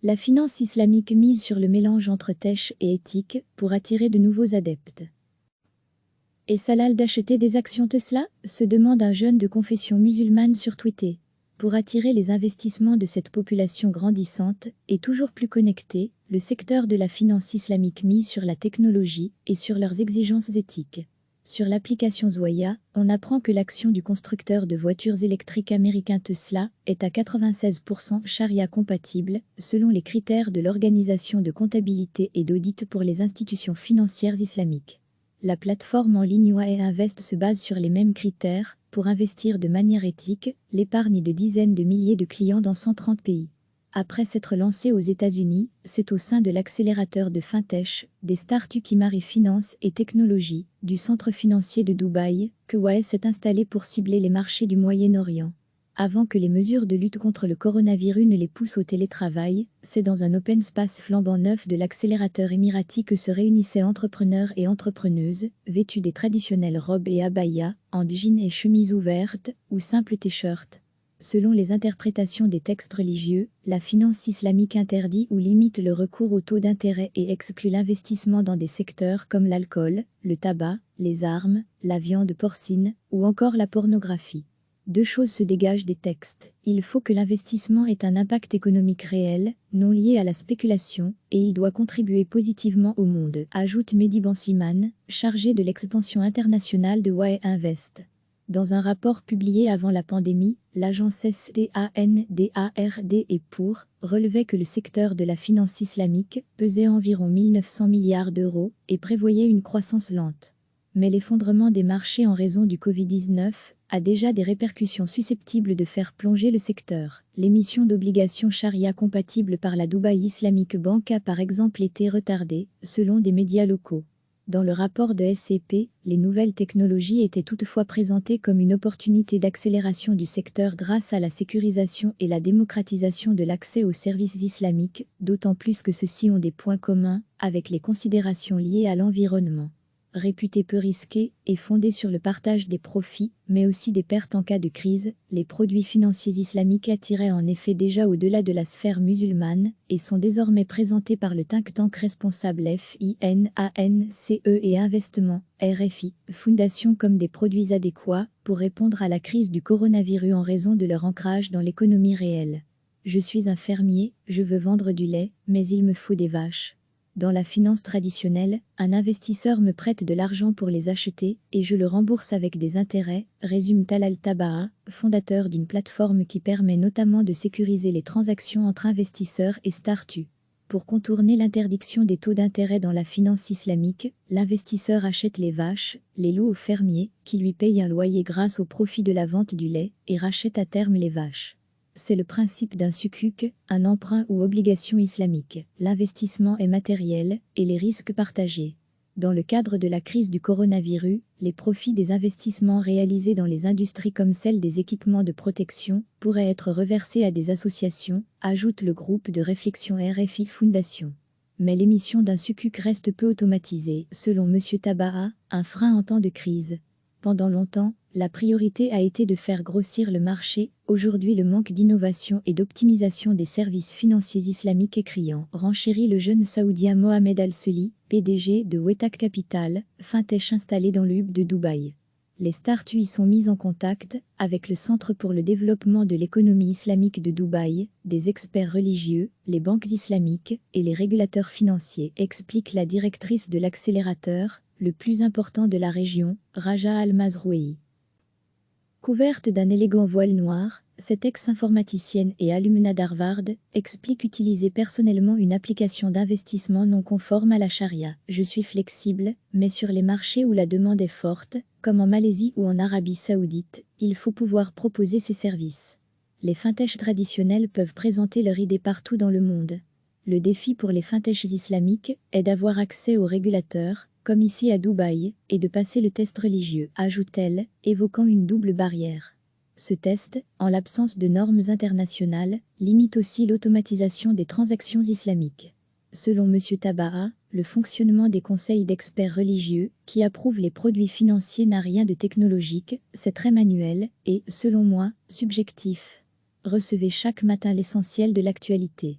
La finance islamique mise sur le mélange entre tech et éthique pour attirer de nouveaux adeptes. Est-ce halal d'acheter des actions Tesla? Se demande un jeune de confession musulmane sur Twitter. Pour attirer les investissements de cette population grandissante et toujours plus connectée, le secteur de la finance islamique mise sur la technologie et sur leurs exigences éthiques. Sur l'application Zoya, on apprend que l'action du constructeur de voitures électriques américain Tesla est à 96% charia compatible, selon les critères de l'Organisation de comptabilité et d'audit pour les institutions financières islamiques. La plateforme en ligne YE Invest se base sur les mêmes critères pour investir de manière éthique l'épargne de dizaines de milliers de clients dans 130 pays. Après s'être lancé aux États-Unis, c'est au sein de l'accélérateur de fintech, des startups qui marient finance et technologie, du centre financier de Dubaï, que YE s'est installé pour cibler les marchés du Moyen-Orient. Avant que les mesures de lutte contre le coronavirus ne les poussent au télétravail, c'est dans un open space flambant neuf de l'accélérateur émirati que se réunissaient entrepreneurs et entrepreneuses, vêtus des traditionnelles robes et abayas, en jeans et chemises ouvertes, ou simples t-shirts. Selon les interprétations des textes religieux, la finance islamique interdit ou limite le recours aux taux d'intérêt et exclut l'investissement dans des secteurs comme l'alcool, le tabac, les armes, la viande porcine, ou encore la pornographie. Deux choses se dégagent des textes. Il faut que l'investissement ait un impact économique réel, non lié à la spéculation, et il doit contribuer positivement au monde, ajoute Mehdi Banslimane, chargé de l'expansion internationale de YE Invest. Dans un rapport publié avant la pandémie, l'agence STANDARD et pour relevait que le secteur de la finance islamique pesait environ 1900 milliards d'euros et prévoyait une croissance lente. Mais l'effondrement des marchés en raison du Covid-19 a déjà des répercussions susceptibles de faire plonger le secteur. L'émission d'obligations charia compatibles par la Dubai Islamic Bank a par exemple été retardée, selon des médias locaux. Dans le rapport de SCP, les nouvelles technologies étaient toutefois présentées comme une opportunité d'accélération du secteur grâce à la sécurisation et la démocratisation de l'accès aux services islamiques, d'autant plus que ceux-ci ont des points communs avec les considérations liées à l'environnement. Réputés peu risqués et fondés sur le partage des profits, mais aussi des pertes en cas de crise, les produits financiers islamiques attiraient en effet déjà au-delà de la sphère musulmane et sont désormais présentés par le think tank responsable FINANCE et Investissement, RFI, Fondation comme des produits adéquats pour répondre à la crise du coronavirus en raison de leur ancrage dans l'économie réelle. Je suis un fermier, je veux vendre du lait, mais il me faut des vaches. Dans la finance traditionnelle, un investisseur me prête de l'argent pour les acheter et je le rembourse avec des intérêts, résume Talal Tabaha, fondateur d'une plateforme qui permet notamment de sécuriser les transactions entre investisseurs et startups. Pour contourner l'interdiction des taux d'intérêt dans la finance islamique, l'investisseur achète les vaches, les loue aux fermiers, qui lui payent un loyer grâce au profit de la vente du lait, et rachète à terme les vaches. C'est le principe d'un sukuk, un emprunt ou obligation islamique. L'investissement est matériel et les risques partagés. Dans le cadre de la crise du coronavirus, les profits des investissements réalisés dans les industries comme celle des équipements de protection pourraient être reversés à des associations, ajoute le groupe de réflexion RFI Fondation. Mais l'émission d'un sukuk reste peu automatisée, selon M. Tabaha, un frein en temps de crise. Pendant longtemps, la priorité a été de faire grossir le marché. Aujourd'hui, le manque d'innovation et d'optimisation des services financiers islamiques est criant, renchérit le jeune saoudien Mohamed Al-Seli, PDG de Wetak Capital, fintech installé dans le hub de Dubaï. Les startups y sont mises en contact avec le Centre pour le développement de l'économie islamique de Dubaï, des experts religieux, les banques islamiques et les régulateurs financiers, explique la directrice de l'accélérateur, le plus important de la région, Raja Al-Mazrouei. Couverte d'un élégant voile noir, cette ex-informaticienne et alumna d'Harvard explique utiliser personnellement une application d'investissement non conforme à la charia. Je suis flexible, mais sur les marchés où la demande est forte, comme en Malaisie ou en Arabie Saoudite, il faut pouvoir proposer ces services. Les fintechs traditionnels peuvent présenter leur idée partout dans le monde. Le défi pour les fintechs islamiques est d'avoir accès aux régulateurs, comme ici à Dubaï, et de passer le test religieux, ajoute-t-elle, évoquant une double barrière. Ce test, en l'absence de normes internationales, limite aussi l'automatisation des transactions islamiques. Selon M. Tabaha, le fonctionnement des conseils d'experts religieux, qui approuvent les produits financiers n'a rien de technologique, c'est très manuel, et, selon moi, subjectif. Recevez chaque matin l'essentiel de l'actualité.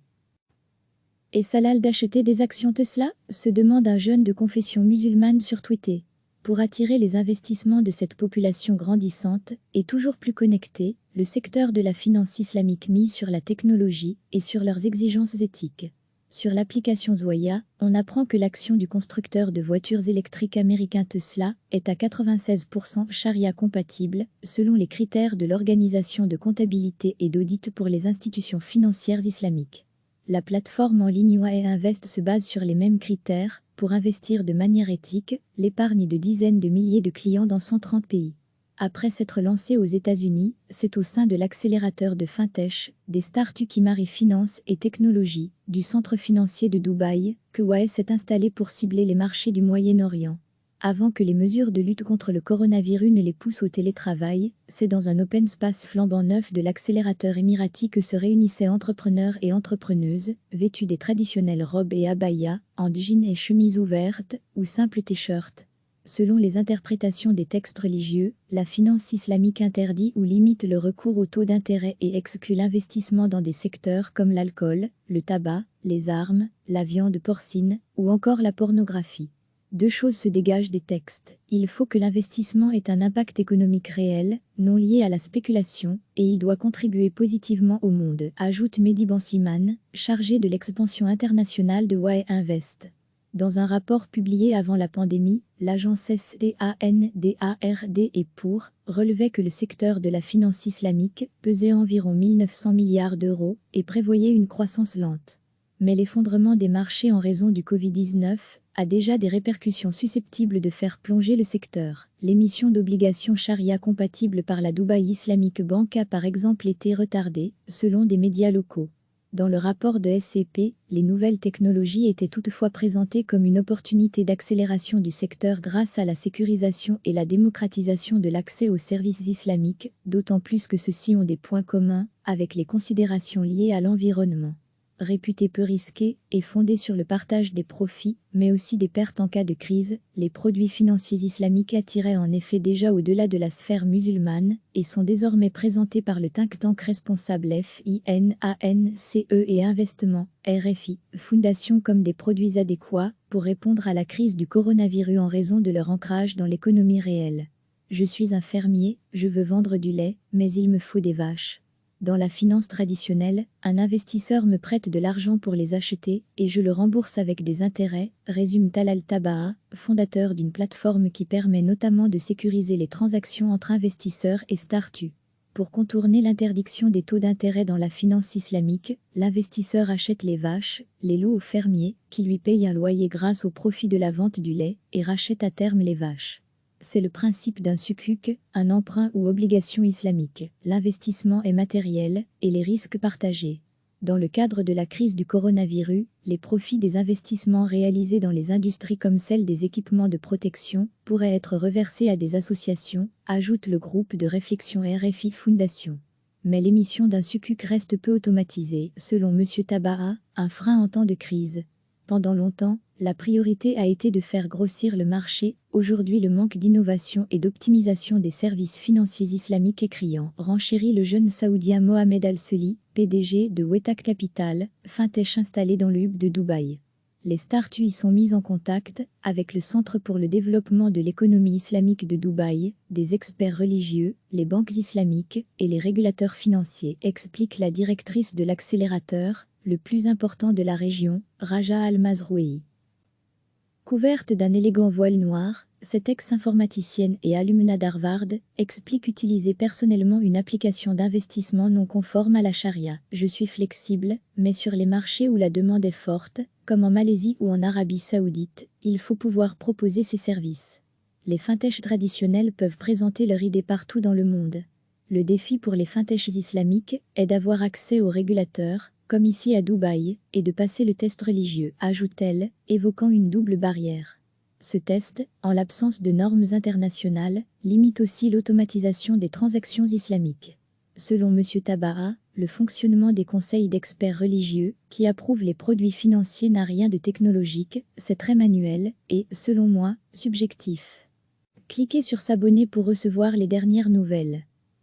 Est-ce halal d'acheter des actions Tesla? Se demande un jeune de confession musulmane sur Twitter. Pour attirer les investissements de cette population grandissante et toujours plus connectée, le secteur de la finance islamique mise sur la technologie et sur leurs exigences éthiques. Sur l'application Zoya, on apprend que l'action du constructeur de voitures électriques américain Tesla est à 96% charia compatible, selon les critères de l'Organisation de comptabilité et d'audit pour les institutions financières islamiques. La plateforme en ligne YA Invest se base sur les mêmes critères pour investir de manière éthique l'épargne de dizaines de milliers de clients dans 130 pays. Après s'être lancé aux États-Unis, c'est au sein de l'accélérateur de fintech, des startups qui marient finance et technologie, du centre financier de Dubaï, que YA s'est installé pour cibler les marchés du Moyen-Orient. Avant que les mesures de lutte contre le coronavirus ne les poussent au télétravail, c'est dans un open space flambant neuf de l'accélérateur émirati que se réunissaient entrepreneurs et entrepreneuses, vêtus des traditionnelles robes et abayas, en jeans et chemises ouvertes, ou simples t-shirts. Selon les interprétations des textes religieux, la finance islamique interdit ou limite le recours aux taux d'intérêt et exclut l'investissement dans des secteurs comme l'alcool, le tabac, les armes, la viande porcine, ou encore la pornographie. Deux choses se dégagent des textes. Il faut que l'investissement ait un impact économique réel, non lié à la spéculation, et il doit contribuer positivement au monde, ajoute Mehdi Banslimane, chargé de l'expansion internationale de YA Invest. Dans un rapport publié avant la pandémie, l'agence STANDARD et pour relevait que le secteur de la finance islamique pesait environ 1900 milliards d'euros et prévoyait une croissance lente. Mais l'effondrement des marchés en raison du Covid-19 a déjà des répercussions susceptibles de faire plonger le secteur. L'émission d'obligations charia compatibles par la Dubai Islamic Bank a par exemple été retardée, selon des médias locaux. Dans le rapport de SCP, les nouvelles technologies étaient toutefois présentées comme une opportunité d'accélération du secteur grâce à la sécurisation et la démocratisation de l'accès aux services islamiques, d'autant plus que ceux-ci ont des points communs avec les considérations liées à l'environnement. Réputés peu risqués et fondés sur le partage des profits, mais aussi des pertes en cas de crise, les produits financiers islamiques attiraient en effet déjà au-delà de la sphère musulmane et sont désormais présentés par le think tank responsable FINANCE et Investissement, RFI, Fondation comme des produits adéquats pour répondre à la crise du coronavirus en raison de leur ancrage dans l'économie réelle. Je suis un fermier, je veux vendre du lait, mais il me faut des vaches. Dans la finance traditionnelle, un investisseur me prête de l'argent pour les acheter et je le rembourse avec des intérêts, résume Talal Tabaha, fondateur d'une plateforme qui permet notamment de sécuriser les transactions entre investisseurs et startups. Pour contourner l'interdiction des taux d'intérêt dans la finance islamique, l'investisseur achète les vaches, les loue aux fermiers, qui lui payent un loyer grâce au profit de la vente du lait, et rachète à terme les vaches. C'est le principe d'un sukuk, un emprunt ou obligation islamique. L'investissement est matériel et les risques partagés. Dans le cadre de la crise du coronavirus, les profits des investissements réalisés dans les industries comme celle des équipements de protection pourraient être reversés à des associations, ajoute le groupe de réflexion RFI Fondation. Mais l'émission d'un sukuk reste peu automatisée, selon M. Tabaha, un frein en temps de crise. Pendant longtemps, la priorité a été de faire grossir le marché. Aujourd'hui, le manque d'innovation et d'optimisation des services financiers islamiques est criant, renchérit le jeune saoudien Mohamed Al-Seli, PDG de Wetak Capital, fintech installé dans le hub de Dubaï. Les startups y sont mises en contact avec le Centre pour le développement de l'économie islamique de Dubaï, des experts religieux, les banques islamiques et les régulateurs financiers, explique la directrice de l'accélérateur, le plus important de la région, Raja Al-Mazroui. Couverte d'un élégant voile noir, cette ex-informaticienne et alumna d'Harvard explique utiliser personnellement une application d'investissement non conforme à la charia. Je suis flexible, mais sur les marchés où la demande est forte, comme en Malaisie ou en Arabie Saoudite, il faut pouvoir proposer ces services. Les fintechs traditionnels peuvent présenter leur idée partout dans le monde. Le défi pour les fintechs islamiques est d'avoir accès aux régulateurs, comme ici à Dubaï, et de passer le test religieux, ajoute-t-elle, évoquant une double barrière. Ce test, en l'absence de normes internationales, limite aussi l'automatisation des transactions islamiques. Selon M. Tabaha, le fonctionnement des conseils d'experts religieux, qui approuvent les produits financiers n'a rien de technologique, c'est très manuel, et, selon moi, subjectif. Cliquez sur s'abonner pour recevoir les dernières nouvelles.